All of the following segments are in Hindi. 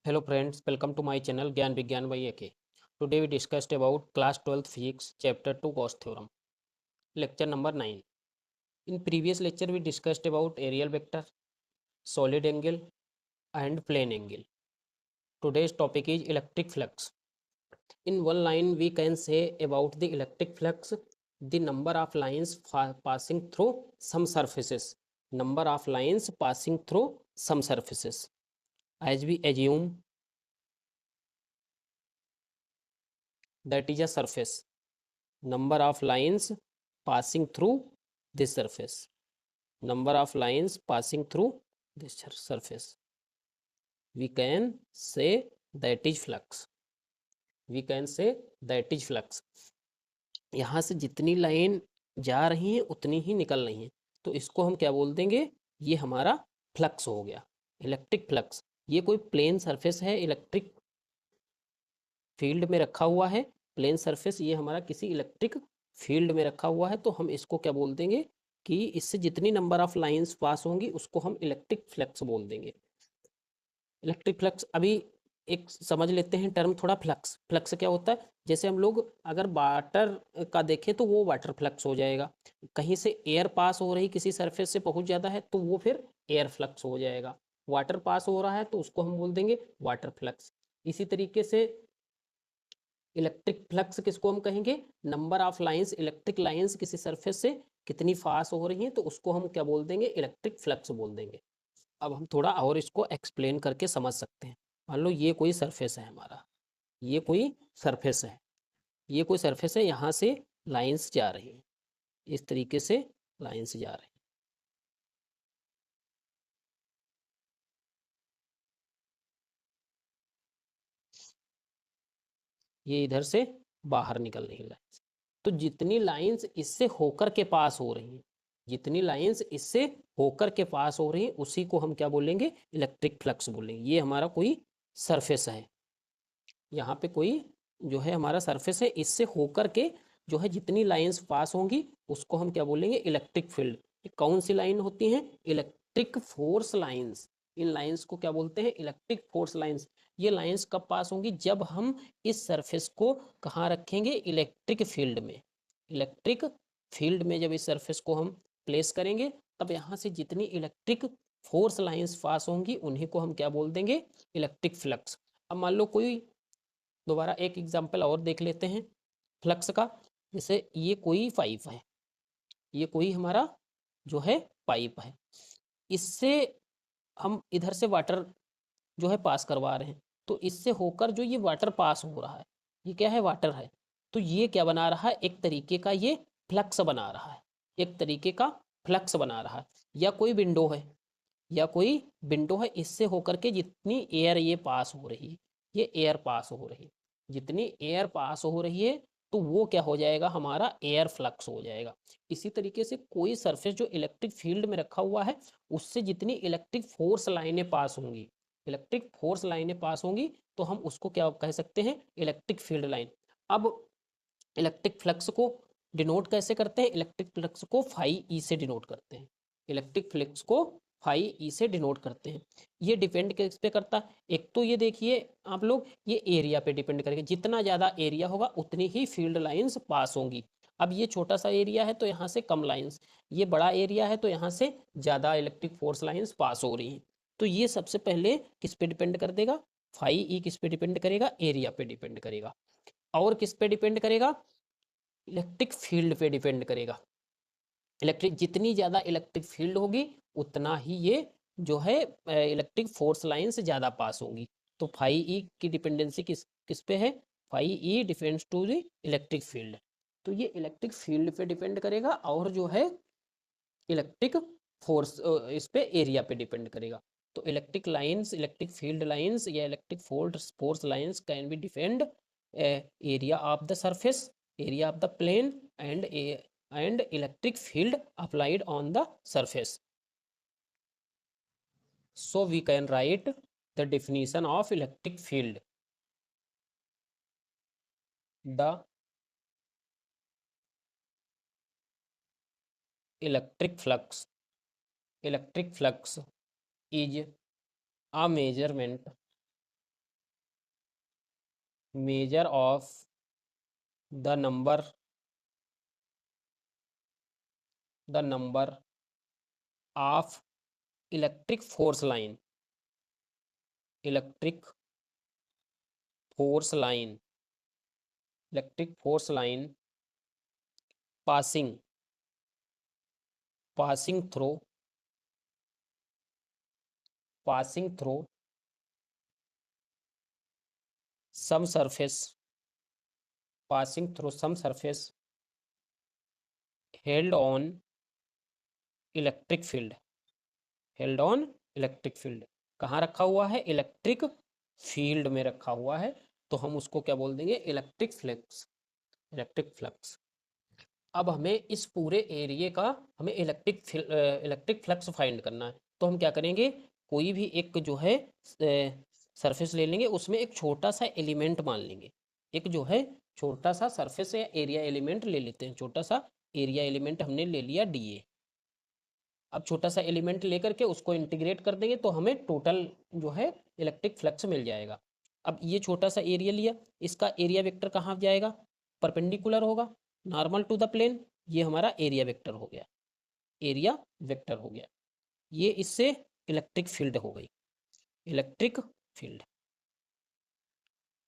Hello friends, welcome to my channel Gyan Vigyan by AK. Today we discussed about class 12th physics chapter 2 Gauss theorem, lecture number 9. In previous lecture we discussed about areal vector, solid angle and plane angle. Today's topic is electric flux. In one line we can say about the electric flux the number of lines passing through some surfaces. Number of lines passing through some surfaces. As we assume that is a surface. Number of lines passing through this surface. Number of lines passing through this surface. We can say that is flux. We can say that is flux. यहाँ से जितनी लाइन जा रही हैं उतनी ही निकल रही हैं, तो इसको हम क्या बोल देंगे, ये हमारा फ्लक्स हो गया, इलेक्ट्रिक फ्लक्स। ये कोई प्लेन सरफेस है, इलेक्ट्रिक फील्ड में रखा हुआ है। प्लेन सरफेस ये हमारा किसी इलेक्ट्रिक फील्ड में रखा हुआ है, तो हम इसको क्या बोल देंगे कि इससे जितनी नंबर ऑफ लाइंस पास होंगी उसको हम इलेक्ट्रिक फ्लक्स बोल देंगे। इलेक्ट्रिक फ्लक्स अभी एक समझ लेते हैं टर्म थोड़ा। फ्लक्स फ्लक्स क्या होता है, जैसे हम लोग अगर वाटर का देखें तो वो वाटर फ्लक्स हो जाएगा। कहीं से एयर पास हो रही किसी सरफेस से बहुत ज़्यादा है तो वो फिर एयर फ्लक्स हो जाएगा। वाटर पास हो रहा है तो उसको हम बोल देंगे वाटर फ्लक्स। इसी तरीके से इलेक्ट्रिक फ्लक्स किसको हम कहेंगे, number of lines, electric lines किसी सरफेस से कितनी फास्ट हो रही हैं तो उसको हम क्या बोल देंगे, इलेक्ट्रिक फ्लक्स बोल देंगे। अब हम थोड़ा और इसको एक्सप्लेन करके समझ सकते हैं। मान लो ये कोई सरफेस है हमारा, ये कोई सरफेस है, ये कोई सरफेस है, यहाँ से लाइंस जा रही हैं, इस तरीके से लाइंस जा रही हैं। ये इधर से बाहर निकल रही है लाइंस। तो जितनी लाइंस इससे होकर के पास हो रही हैं, जितनी लाइंस इससे होकर के पास हो रही हैं उसी को हम क्या बोलेंगे, इलेक्ट्रिक फ्लक्स बोलेंगे। ये हमारा कोई सरफेस है, यहाँ पे कोई जो है हमारा सरफेस है, इससे होकर के जो है जितनी लाइंस पास होंगी उसको हम क्या बोलेंगे, इलेक्ट्रिक फील्ड। ये कौन सी लाइन होती हैं, इलेक्ट्रिक फोर्स लाइंस। इन लाइंस को क्या बोलते हैं, इलेक्ट्रिक फोर्स लाइंस। ये लाइंस कब पास होंगी, जब हम इस सरफेस को कहाँ रखेंगे, इलेक्ट्रिक फील्ड में। इलेक्ट्रिक फील्ड में जब इस सरफेस को हम प्लेस करेंगे तब यहाँ से जितनी इलेक्ट्रिक फोर्स लाइंस पास होंगी उन्हीं को हम क्या बोल देंगे, इलेक्ट्रिक फ्लक्स। अब मान लो कोई, दोबारा एक एग्जांपल और देख लेते हैं फ्लक्स का। जैसे ये कोई पाइप है, ये कोई हमारा जो है पाइप है, इससे हम इधर से वाटर जो है पास करवा रहे हैं, तो इससे होकर जो ये वाटर पास हो रहा है, ये क्या है, वाटर है। तो ये क्या बना रहा है, एक तरीके का ये फ्लक्स बना रहा है, एक तरीके का फ्लक्स बना रहा है। या कोई विंडो है, या कोई विंडो है, इससे होकर के जितनी एयर ये पास हो रही है, ये एयर पास हो रही है, जितनी एयर पास हो रही है तो वो क्या हो जाएगा, हमारा एयर फ्लक्स हो जाएगा। इसी तरीके से कोई सरफेस जो इलेक्ट्रिक फील्ड में रखा हुआ है उससे जितनी इलेक्ट्रिक फोर्स लाइनें पास होंगी, इलेक्ट्रिक फोर्स लाइनें पास होंगी तो हम उसको क्या कह सकते हैं, इलेक्ट्रिक फील्ड लाइन। अब इलेक्ट्रिक फ्लक्स को डिनोट कैसे करते हैं, इलेक्ट्रिक फ्लक्स को फाई ई से डिनोट करते हैं। इलेक्ट्रिक फ्लक्स को फाई ई से डिनोट करते हैं। ये डिपेंड किस पे करता है, एक तो ये देखिए आप लोग, ये एरिया पे डिपेंड करेगा। जितना ज़्यादा एरिया होगा उतनी ही फील्ड लाइंस पास होंगी। अब ये छोटा सा एरिया है तो यहाँ से कम लाइंस, ये बड़ा एरिया है तो यहाँ से ज़्यादा इलेक्ट्रिक फोर्स लाइंस पास हो रही हैं। तो ये सबसे पहले किस पे डिपेंड कर देगा, फाई ई किस पे डिपेंड करेगा, एरिया पे डिपेंड करेगा। और किस पे डिपेंड करेगा, इलेक्ट्रिक फील्ड पे डिपेंड करेगा। इलेक्ट्रिक जितनी ज़्यादा इलेक्ट्रिक फील्ड होगी उतना ही ये जो है इलेक्ट्रिक फोर्स लाइन से ज़्यादा पास होंगी। तो फाई ई की डिपेंडेंसी किस किस पे है, phi E depends to the electric field. तो ये इलेक्ट्रिक फील्ड पे डिपेंड करेगा और जो है इलेक्ट्रिक फोर्स इस पे एरिया पे डिपेंड करेगा। तो electric lines, electric field lines या electric force force lines can be defined area of the surface, area of the plane and electric field applied on the surface. So we can write the definition of electric field. The electric flux is a measurement measure of the number of electric force line, electric force line, electric force line passing passing through some surface passing through some surface held on electric field, held on electric field, कहाँ रखा हुआ है? इलेक्ट्रिक फील्ड में रखा हुआ है, तो हम उसको क्या बोल देंगे? Electric flux, electric flux. अब हमें इस पूरे एरिया का हमें इलेक्ट्रिक फ्लक्स फाइंड करना है, तो हम क्या करेंगे? कोई भी एक जो है सरफेस ले लेंगे, उसमें एक छोटा सा एलिमेंट मान लेंगे, एक जो है छोटा सा सरफेस या एरिया एलिमेंट ले लेते हैं, छोटा सा एरिया एलिमेंट हमने ले लिया DA। अब छोटा सा एलिमेंट लेकर के उसको इंटीग्रेट कर देंगे तो हमें टोटल जो है इलेक्ट्रिक फ्लक्स मिल जाएगा। अब ये छोटा सा एरिया लिया, इसका एरिया वेक्टर कहाँ जाएगा? परपेंडिकुलर होगा, नॉर्मल टू द प्लेन। ये हमारा एरिया वेक्टर हो गया, एरिया वेक्टर हो गया। ये इससे इलेक्ट्रिक फील्ड हो गई, इलेक्ट्रिक फील्ड।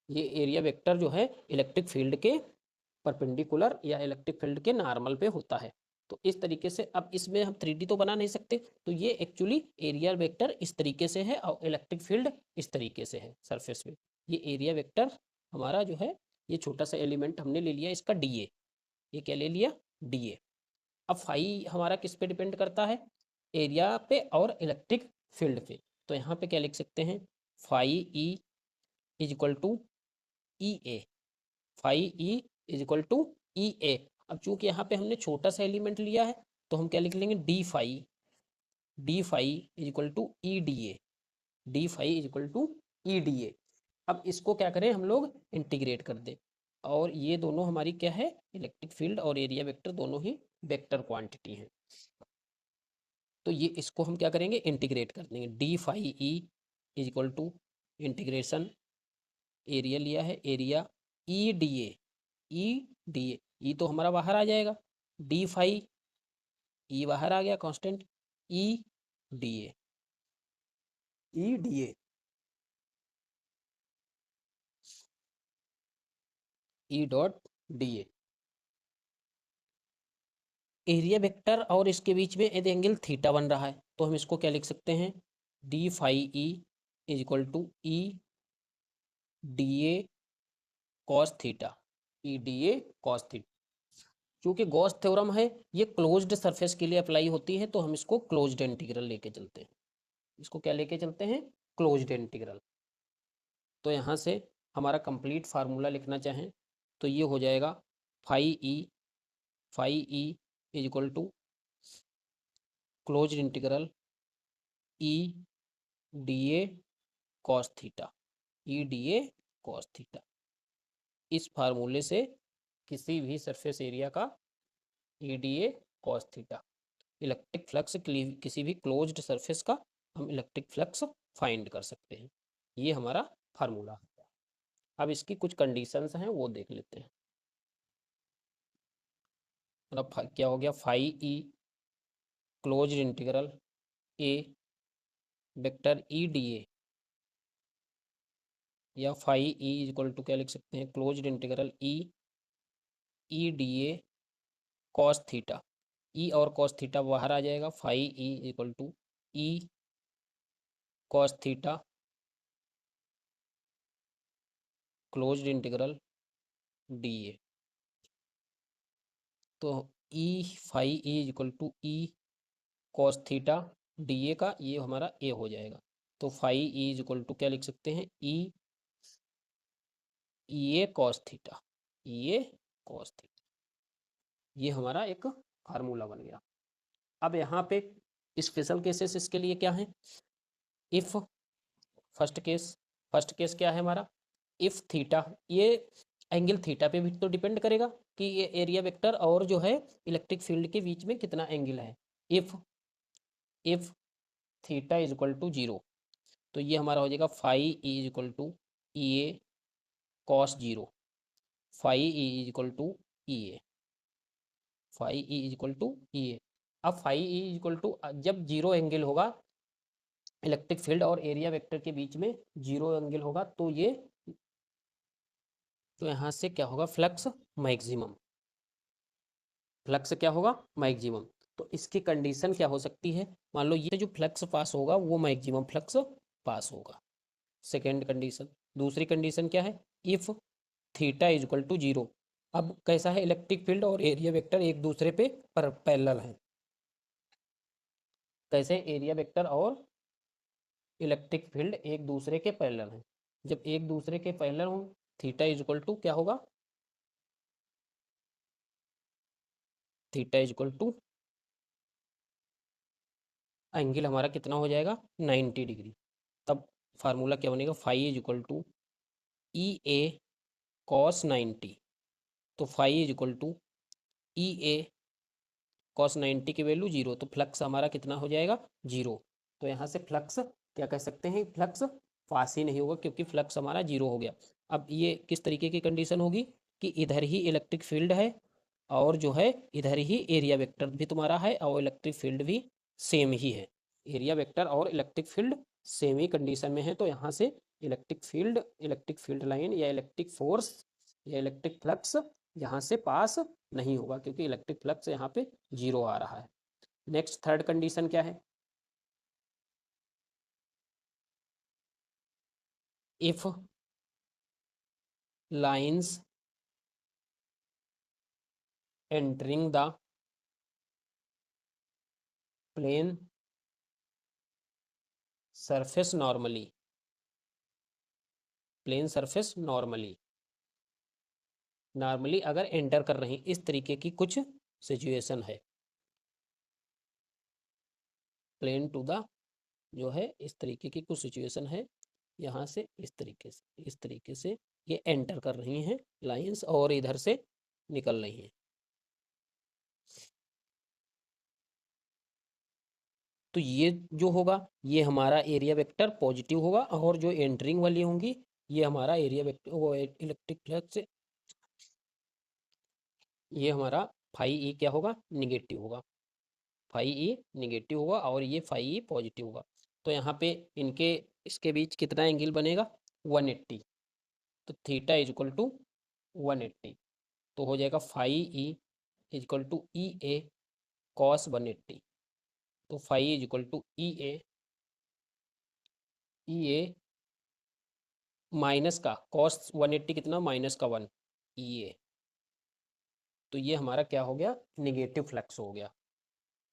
ये एरिया वेक्टर जो है इलेक्ट्रिक फील्ड के परपेंडिकुलर या इलेक्ट्रिक फील्ड के नॉर्मल पे होता है। तो इस तरीके से, अब इसमें हम 3D तो बना नहीं सकते, तो ये एक्चुअली एरिया वेक्टर इस तरीके से है और इलेक्ट्रिक फील्ड इस तरीके से है सरफेस पे। ये एरिया वेक्टर हमारा जो है, ये छोटा सा एलिमेंट हमने ले लिया इसका DA, ये क्या ले लिया? DA। अब फाई हमारा किस पे डिपेंड करता है? एरिया पे और इलेक्ट्रिक फील्ड पे। तो यहाँ पे क्या लिख सकते हैं? Phi E is equal to EA, phi E is equal to EA। अब चूंकि यहाँ पे हमने छोटा सा एलिमेंट लिया है, तो हम क्या लिख लेंगे? D phi is equal to EDA, D phi is equal to EDA। अब इसको क्या करें हम लोग? इंटीग्रेट कर दें, और ये दोनों हमारी क्या है? इलेक्ट्रिक फील्ड और एरिया वेक्टर दोनों ही वेक्टर क्वांटिटी हैं। तो ये इसको हम क्या करेंगे? इंटीग्रेट कर देंगे। D phi E is equal to integration, area लिया है, एरिया EDA, EDA, ई तो हमारा बाहर आ जाएगा, डी फाई ई बाहर आ गया constant, EDA, EDA, E dot DA। Area vector और इसके बीच में यदि एंगल थीटा बन रहा है, तो हम इसको क्या लिख सकते हैं? D phi E is equal to EDA cos theta, EDA cos theta. क्योंकि गॉस थ्योरम है, ये क्लोज्ड सरफेस के लिए अप्लाई होती है, तो हम इसको क्लोज्ड इंटीग्रल लेके चलते हैं। इसको क्या लेके चलते हैं? Closed integral. तो यहाँ से हमारा कंप्लीट फार्मूला लिखना चाहें तो ये हो जाएगा phi E is equal to closed integral EDA cos theta, EDA cos theta. इस फार्मूले से किसी भी सरफेस एरिया का EDA cos theta, electric flux किसी भी क्लोज्ड सरफेस का हम इलेक्ट्रिक फ्लक्स फाइंड कर सकते हैं। ये हमारा फार्मूला है। अब इसकी कुछ कंडीशंस हैं, वो देख लेते हैं। मतलब क्या हो गया? Phi E closed integral A vector EDA, या phi E is equal to क्या लिख सकते हैं? Closed integral EDA cos theta. E और कॉस थीटा बाहर आ जाएगा, phi E is equal to E cos theta closed integral DA। तो E phi E is equal to E cos theta DA का ये हमारा A हो जाएगा। तो phi E is equal to क्या लिख सकते हैं? EA cos theta, EA cos theta. ये हमारा एक फार्मूला बन गया। अब यहाँ पे स्पेशल केसेस इसके लिए क्या है? इफ फर्स्ट केस क्या है हमारा? इफ थीटा, ये एंगल थीटा पे भी तो डिपेंड करेगा कि ये एरिया वेक्टर और जो है इलेक्ट्रिक फील्ड के बीच में कितना एंगल है। If theta is equal to 0, तो ये हमारा हो जाएगा phi E is equal to EA cos zero, phi E is equal to E A, phi E is equal to E A. अब phi E is equal to, जब जीरो एंगल होगा इलेक्ट्रिक फील्ड और एरिया वेक्टर के बीच में, जीरो एंगल होगा तो ये, तो यहाँ से क्या होगा, फ्लक्स मैक्सिमम, फ्लक्स क्या होगा, मैक्सिमम। तो इसकी कंडीशन क्या हो सकती है, मान लो ये जो फ्लक्स पास होगा वो मैक्सिमम फ्लक्स पास होगा, सेकेंड कंडीशन। दूसरी कंडीशन क्या है, if theta is equal to zero. अब कैसा है, इलेक्ट्रिक फील्ड और एरिया वेक्टर एक दूसरे पे पैरेलल हैं। कैसे, एरिया वेक्टर और इलेक्ट्रिक फील्ड एक दूसरे के पैरेलल हैं। जब एक दूसरे के पैरेलल हों, थीटा इज इक्वल टू क्या होगा, theta is equal to, angle हमारा कितना हो जाएगा, 90 डिग्री। तब फार्मूला क्या बनेगा, phi is equal to E A cos 90। तो phi is equal to E A cos 90 की वैल्यू जीरो, तो फ्लक्स हमारा कितना हो जाएगा, जीरो। तो यहाँ से फ्लक्स क्या कह सकते हैं, फ्लक्स पास ही नहीं होगा क्योंकि फ्लक्स हमारा जीरो हो गया। अब ये किस तरीके की कंडीशन होगी कि इधर ही इलेक्ट्रिक फील्ड है और जो है इधर ही एरिया वेक्टर भी तुम्हारा है और इलेक्ट्रिक फील्ड भी सेम ही है, एरिया वेक्टर और इलेक्ट्रिक फील्ड सेम ही कंडीशन में है। तो यहाँ से इलेक्ट्रिक फील्ड लाइन या इलेक्ट्रिक फोर्स या इलेक्ट्रिक फ्लक्स यहाँ से पास नहीं होगा क्योंकि इलेक्ट्रिक फ्लक्स यहाँ पे जीरो आ रहा है। नेक्स्ट थर्ड कंडीशन क्या है, if lines entering the plane surface normally, plane surface normally अगर एंटर कर रही, इस तरीके की कुछ सिचुएशन है, प्लेन टू द जो है इस तरीके की कुछ सिचुएशन है, यहाँ से इस तरीके से ये एंटर कर रही हैं लाइंस और इधर से निकल रही हैं। तो ये जो होगा ये हमारा एरिया वेक्टर पॉजिटिव होगा और जो एंटरिंग वाली होंगी ये हमारा एरिया वेक्टर वो इलेक्ट्रिक फ्लक्स, ये हमारा फाई ई क्या होगा, निगेटिव होगा, फाई ई निगेटिव होगा और ये फाई ई पॉजिटिव होगा। तो यहाँ पे इनके इसके बीच कितना एंगल बनेगा, 180। तो थीटा इज इक्वल टू 180, तो हो जाएगा phi E is equal to E A cos 180। तो phi is equal to E A minus का कॉस 180 कितना, माइनस का 1 ई ए। तो ये हमारा क्या हो गया, निगेटिव फ्लक्स हो गया।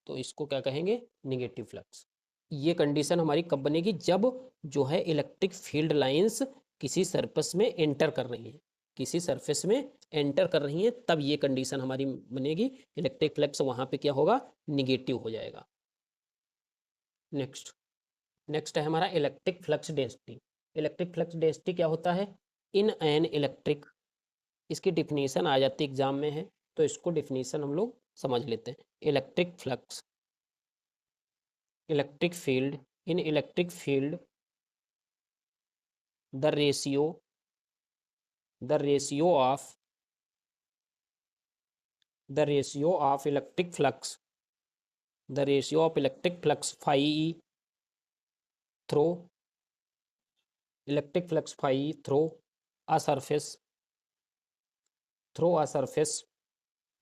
तो इसको क्या कहेंगे, निगेटिव फ्लक्स। ये कंडीशन हमारी कब बनेगी, जब जो है इलेक्ट्रिक फील्ड लाइंस किसी सरफेस में एंटर कर रही हैं, किसी सरफेस में एंटर कर रही हैं, तब ये कंडीशन हमारी बनेगी, इलेक्ट्रिक फ्लक्स वहाँ पे क्या होगा, निगेटिव हो जाएगा। नेक्स्ट है हमारा electric flux density. Electric flux density क्या होता है, इन एन इलेक्ट्रिक, इसकी डिफिनीशन आ जाती एग्जाम में है तो इसको डिफिनीशन हम लोग समझ लेते हैं। Electric flux, electric field, in electric field the ratio of electric flux, the ratio of electric flux phi E through, electric flux phi through a surface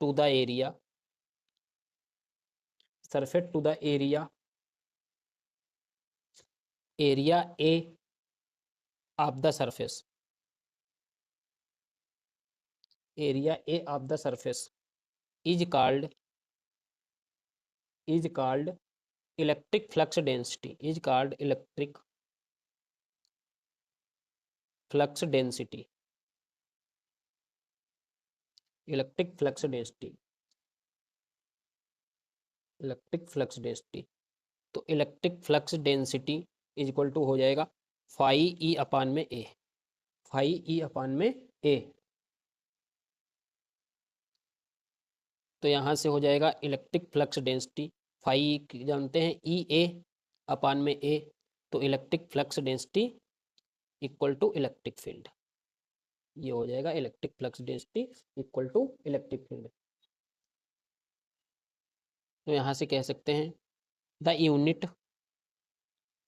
to the area, surface to the area A of the surface, area A of the surface is called electric flux density, is called electric flux density, electric flux density, electric flux density. तो electric flux density is equal to हो जाएगा फाई ई अपान में ए, फाई ई अपान में ए। तो यहाँ से हो जाएगा इलेक्ट्रिक फ्लक्स डेंसिटी, फाई जानते हैं ई ए अपान में ए, तो electric flux density equal to electric field. ये हो जाएगा electric flux density equal to electric field. तो यहाँ से कह सकते हैं the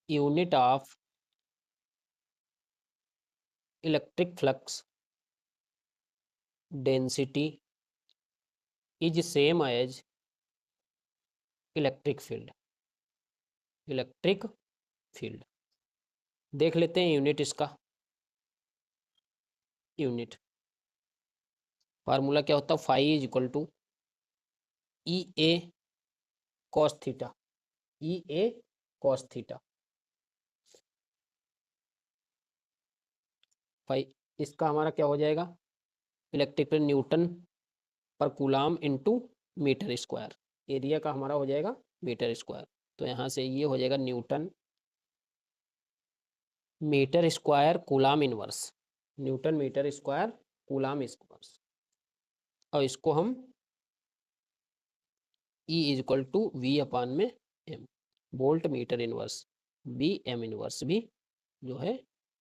unit of electric flux density is same as electric field. Electric field देख लेते हैं यूनिट इसका। यूनिट फार्मूला क्या होता है, phi is equal to E A cos theta. E A cos theta. Phi इसका हमारा क्या हो जाएगा, इलेक्ट्रिक फील्ड न्यूटन पर coulomb into metre square. Area का हमारा हो जाएगा मीटर स्क्वायर। तो यहाँ से ये हो जाएगा newton metre square coulomb inverse. Newton metre square coulomb inverse. और इसको हम E is equal to V upon में M, volt metre inverse, V M inverse भी जो है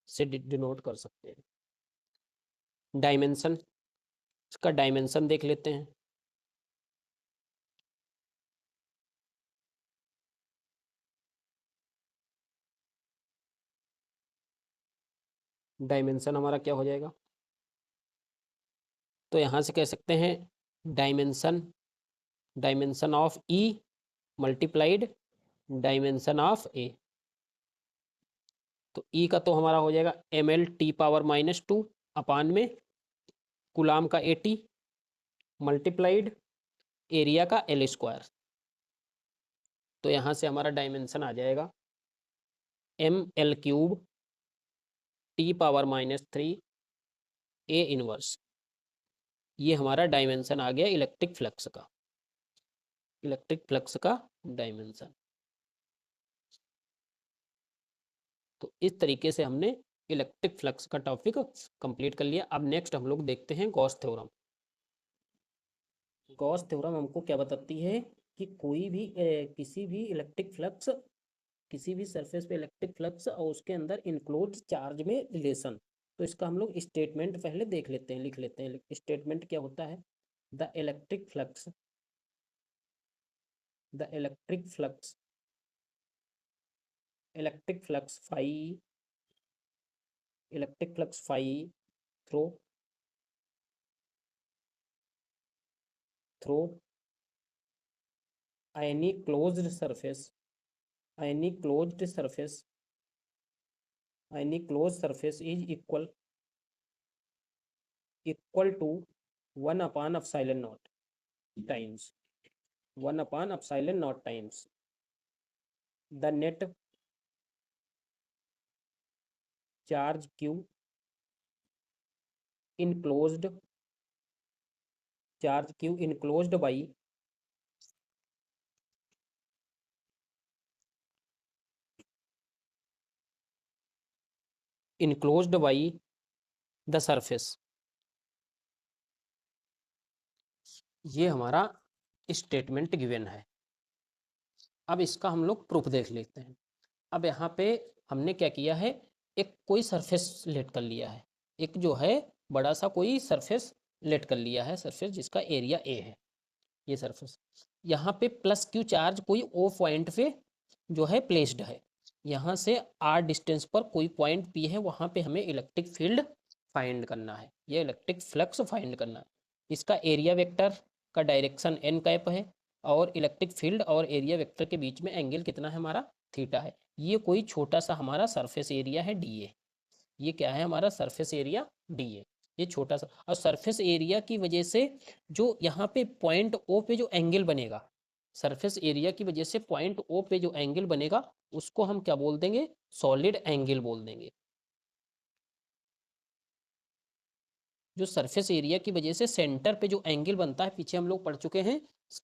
से डिनोट कर सकते हैं। डायमेंशन, इसका डायमेंशन देख लेते हैं। डायमेंशन हमारा क्या हो जाएगा, तो यहाँ से कह सकते हैं dimension of E multiplied dimension of A। तो E का तो हमारा हो जाएगा mL/-2 अपान में कूलाम का 80 मल्टीप्लाइड एरिया का L स्क्वायर। तो यहाँ से हमारा डायमेंशन आ जाएगा mL³ T⁻³ A इनवर्स। ये हमारा डायमेंशन आ गया इलेक्ट्रिक फ्लक्स का। इलेक्ट्रिक फ्लक्स का डायमेंशन। तो इस तरीके से हमने इलेक्ट्रिक फ्लक्स का टॉपिक कंप्लीट कर लिया। अब नेक्स्ट हम लोग देखते हैं गॉस थ्योरम। गॉस थ्योरम हमको क्या बताती है कि कोई भी किसी भी इलेक्ट्रिक फ्लक्स, किसी भी सरफेस पे इलेक्ट्रिक फ्लक्स और उसके अंदर इंक्लोज चार्ज में रिलेशन। तो इसका हम लोग स्टेटमेंट पहले देख लेते हैं, लिख लेते हैं। स्टेटमेंट क्या होता है, the electric flux phi through any closed surface is equal to 1 upon epsilon naught times the net charge q enclosed by the surface. ये हमारा स्टेटमेंट गिवन है। अब इसका हम लोग प्रूफ देख लेते हैं। अब यहाँ पे हमने क्या किया है, एक कोई सरफेस लेट कर लिया है, एक जो है बड़ा सा कोई सरफेस लेट कर लिया है, सरफेस जिसका एरिया ए है। ये सरफेस यहाँ पे प्लस क्यू चार्ज कोई ओ पॉइंट पे जो है प्लेस्ड है। यहाँ से आर डिस्टेंस पर कोई पॉइंट पी है, वहाँ पे हमें इलेक्ट्रिक फील्ड फाइंड करना है, ये इलेक्ट्रिक फ्लक्स फाइंड करना है। इसका एरिया वेक्टर का डायरेक्शन एन कैप है और इलेक्ट्रिक फील्ड और एरिया वेक्टर के बीच में एंगल कितना है हमारा, थीटा है। ये कोई छोटा सा हमारा सरफेस एरिया है डी ए। ये क्या है हमारा सरफेस एरिया डी ए, ये छोटा सा। और सरफेस एरिया की वजह से जो यहाँ पे पॉइंट ओ पे जो एंगल बनेगा, सरफेस एरिया की वजह से पॉइंट ओ पे जो एंगल बनेगा उसको हम क्या बोल देंगे, सॉलिड एंगल बोल देंगे। जो सरफेस एरिया की वजह से सेंटर पे जो एंगल बनता है, पीछे हम लोग पढ़ चुके हैं,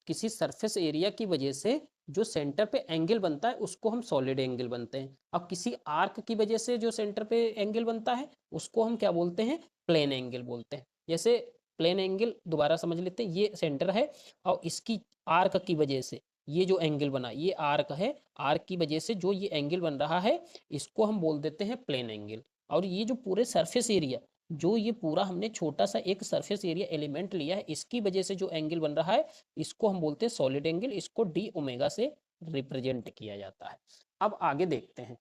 किसी सरफेस एरिया की वजह से जो सेंटर पे एंगल बनता है उसको हम सॉलिड एंगल बनते हैं। अब किसी आर्क की वजह से जो सेंटर पे एंगल बनता है उसको हम क्या बोलते हैं, प्लेन एंगल बोलते हैं। जैसे प्लेन एंगल दोबारा समझ लेते हैं, ये सेंटर है और इसकी आर्क की वजह से ये जो एंगल बना, ये आर्क है, आर्क की वजह से जो ये एंगल बन रहा है इसको हम बोल देते हैं प्लेन एंगल। और ये जो पूरे सरफेस एरिया, जो ये पूरा हमने छोटा सा एक सरफेस एरिया एलिमेंट लिया है, इसकी वजह से जो एंगल बन रहा है, इसको हम बोलते हैं सॉलिड एंगल। इसको डी ओमेगा से रिप्रेजेंट किया जाता है। अब आगे देखते हैं।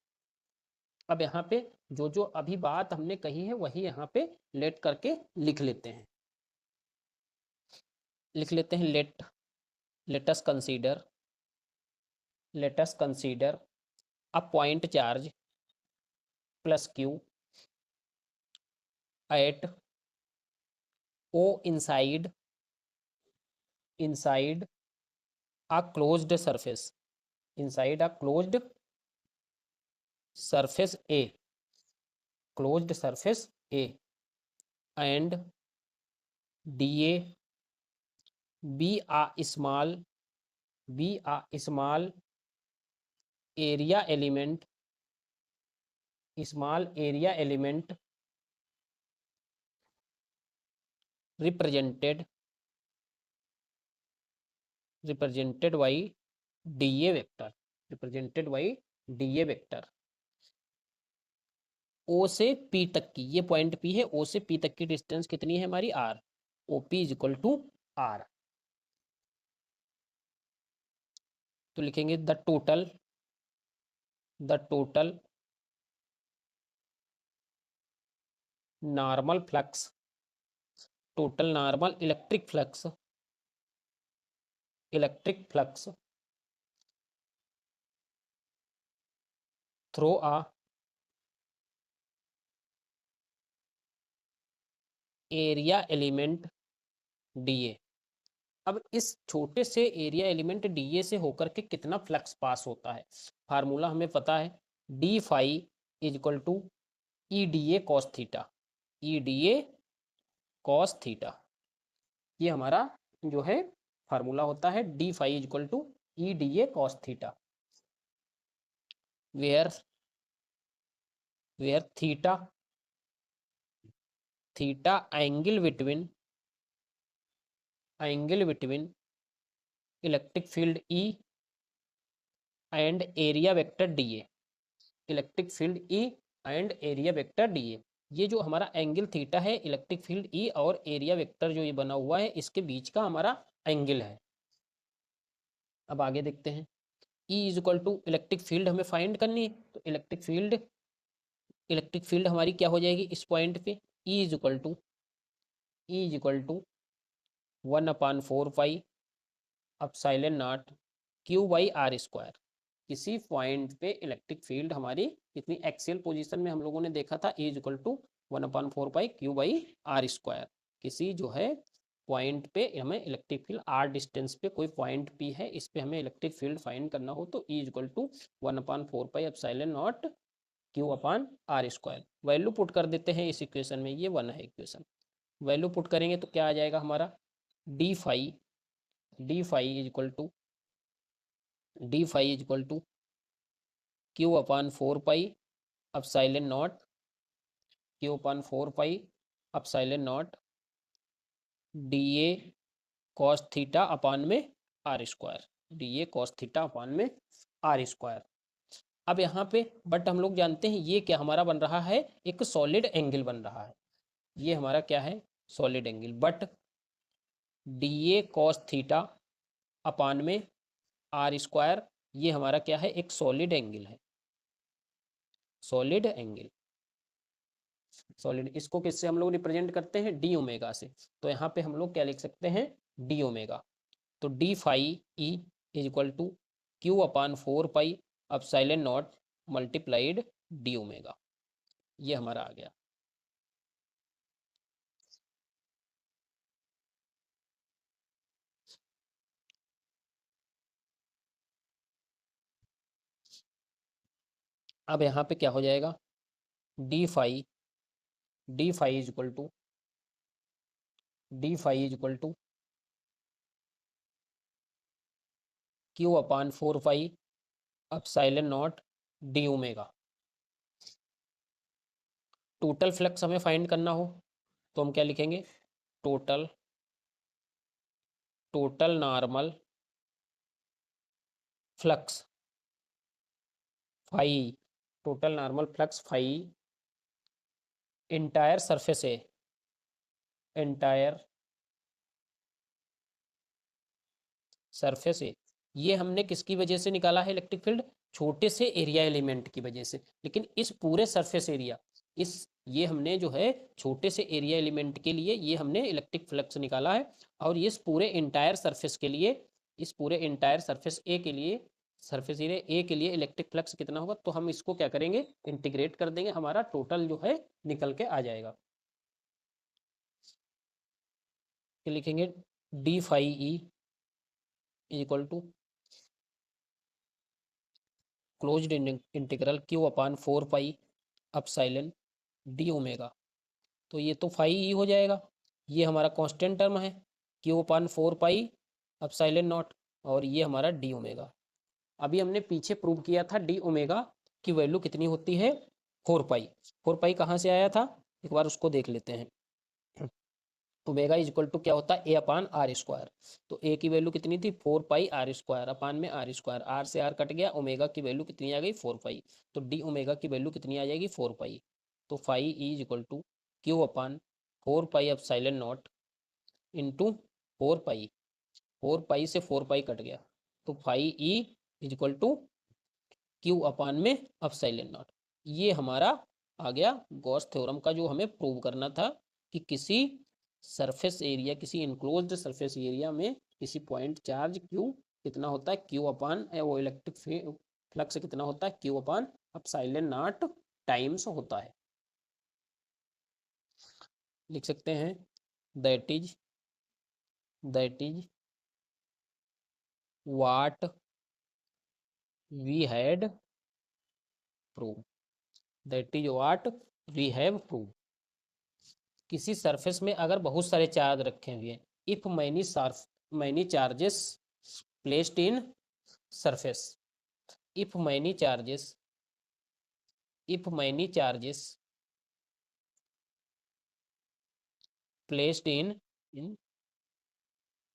अब यहाँ पे जो जो अभी बात हमने कही है वही यहाँ पे लेट करके लिख लेते हैं। Let's consider a point charge plus Q at O inside a closed surface A closed surface A and dA be a small area element represented by dA vector ओ से पी तक की, ये पॉइंट पी है, ओ से पी तक की डिस्टेंस कितनी है हमारी R, O P is equal to R. तो लिखेंगे the total normal electric flux through a area element DA. अब इस छोटे से एरिया एलिमेंट डीए से होकर के कितना फ्लक्स पास होता है, फार्मूला हमें पता है, D phi is equal to E D A cos theta. ये हमारा जो है फार्मूला होता है, D phi is equal to E D A cos theta, where theta angle between electric field E and area vector DA. ये जो हमारा एंगल थीटा है, इलेक्ट्रिक फील्ड ई और एरिया वेक्टर जो ये बना हुआ है, इसके बीच का हमारा एंगल है। अब आगे देखते हैं। E is equal to electric field हमें फाइंड करनी है, तो इलेक्ट्रिक फील्ड हमारी क्या हो जाएगी इस पॉइंट पे, E is equal to 1/4 pi epsilon naught Q by R square. किसी पॉइंट पे इलेक्ट्रिक फील्ड हमारी कितनी एक्सियल पोजीशन में हम लोगों ने देखा था, E equal to 1/4 pi Q by R square. किसी जो है पॉइंट पे हमें इलेक्ट्रिक फील्ड आर डिस्टेंस पे कोई पॉइंट पी है, इस पे हमें इलेक्ट्रिक फील्ड फाइंड करना हो तो E equal to 1/4 pi epsilon naught Q upon R square. Value put कर देते हैं इस इक्वेशन में, ये 1 है इक्वेशन। वैल्यू पुट करेंगे तो क्या आ जाएगा हमारा, D phi is equal to Q upon 4 pi epsilon naught D A cos theta upon में आर स्क्वायर। अब यहाँ पे बट हम लोग जानते हैं ये क्या हमारा बन रहा है, एक सॉलिड एंगल बन रहा है। ये हमारा क्या है, solid angle, but D A cos theta upon में आर स्क्वायर, ये हमारा क्या है, एक सॉलिड एंगल है। सॉलिड इसको किससे हम लोग रिप्रेजेंट करते हैं, डी ओमेगा से। तो यहाँ पे हम लोग क्या लिख सकते हैं, डी ओमेगा। तो D phi E is equal to Q upon 4 pi epsilon naught multiplied D omega. ये हमारा आ गया। अब यहाँ पे क्या हो जाएगा, D phi is equal to Q upon 4 pi epsilon naught D omega. Total flux हमें फाइंड करना हो तो हम क्या लिखेंगे, total normal flux phi entire surface A, entire surface A, ये हमने किसकी वजह से निकाला है इलेक्ट्रिक फील्ड? छोटे से एरिया एलिमेंट की वजह से। लेकिन इस पूरे सरफेस एरिया, इस ये हमने जो है छोटे से एरिया एलिमेंट के लिए ये हमने इलेक्ट्रिक फ्लक्स निकाला है। और इस पूरे इंटायर सरफेस के लिए, इस पूरे इंटायर सरफेस ए के लिए, सरफेस एरिया ए के लिए इलेक्ट्रिक फ्लक्स कितना होगा? तो हम इसको क्या करेंगे, इंटीग्रेट कर देंगे, हमारा टोटल जो है निकल के आ जाएगा। लिखेंगे D phi E equal to closed integral Q upon 4 pi epsilon D omega. तो ये तो फाई ई हो जाएगा, ये हमारा कांस्टेंट टर्म है, Q upon 4 pi epsilon naught, और ये हमारा डी ओमेगा। अभी हमने पीछे प्रूव किया था डी ओमेगा की वैल्यू कितनी होती है? 4 पाई। 4 पाई कहाँ से आया था, एक बार उसको देख लेते हैं। ओमेगा इज इक्वल टू क्या होता है? ए अपान आर स्क्वायर। तो ए की वैल्यू कितनी थी? 4 पाई आर स्क्वायर, अपान में आर स्क्वायर, आर से आर कट गया, ओमेगा की वैल्यू कितनी आ गई? 4 पाई। तो डी ओमेगा की वैल्यू कितनी आ जाएगी? 4 पाई। तो phi is equal to Q upon 4 pi epsilon not into 4 pi, 4 pi से 4 पाई कट गया, तो phi E is equal to Q upon में अपसाइलन नॉट। ये हमारा आ गया गॉस थ्योरम का, जो हमें प्रूव करना था कि किसी सरफेस एरिया, किसी इनक्लोज्ड सरफेस एरिया में किसी पॉइंट चार्ज क्यू कितना होता है? क्यू अपान वो इलेक्ट्रिक फ्लक्स कितना होता है? Q upon epsilon naught times होता है। लिख सकते हैं that is what we had prove, that is what we have prove. किसी सरफेस में अगर बहुत सारे चार्ज रखे हुए हैं, if many charges placed in surface, if many charges, if many charges placed in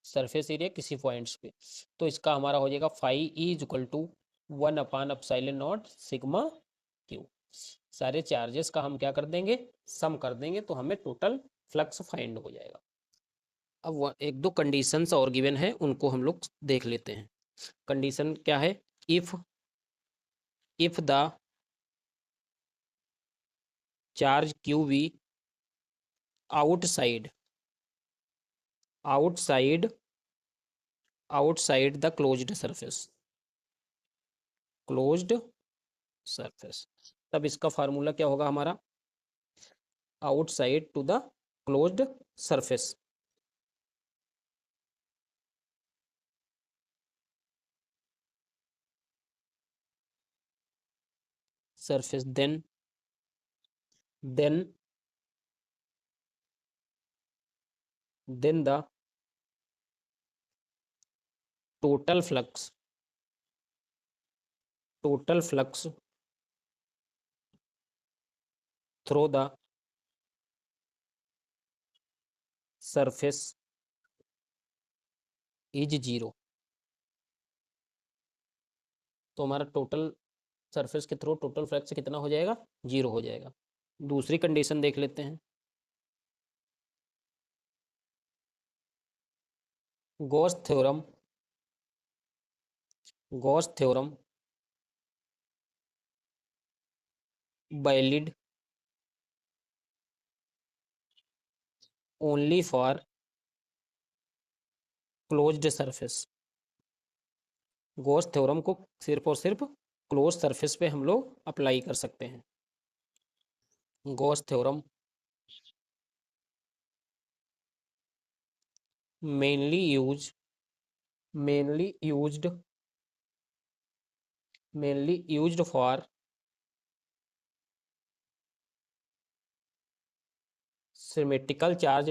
surface area किसी पॉइंट्स पे, तो इसका हमारा हो जाएगा phi E is equal to 1/epsilon0 sigma Q. सारे चार्जेस का हम क्या कर देंगे? सम कर देंगे, तो हमें टोटल फ्लक्स फाइंड हो जाएगा। अब एक दो कंडीशंस और गिवन है, उनको हम लोग देख लेते हैं। कंडीशन क्या है? If the charge Q be outside outside outside the closed surface, तब इसका फार्मूला क्या होगा हमारा? Outside to the closed surface, then the total flux through the surface is zero. तो हमारा टोटल सरफेस के थ्रू टोटल फ्लक्स कितना हो जाएगा? जीरो हो जाएगा। दूसरी कंडीशन देख लेते हैं। Gauss theorem valid only for closed surface. Gauss theorem को सिर्फ और सिर्फ क्लोज सरफेस पे हम लोग अप्लाई कर सकते हैं। Gauss theorem mainly used for symmetrical charge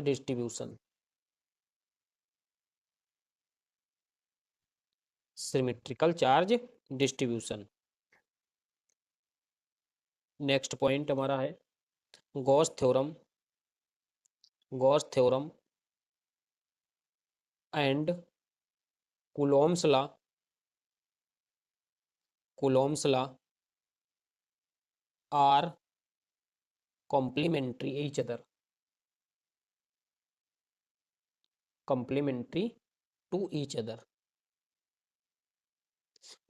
distribution, next point हमारा है Gauss theorem and Coulomb's law are complementary each other, complementary to each other,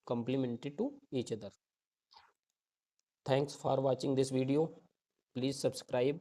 complementary to each other. Thanks for watching this video. Please subscribe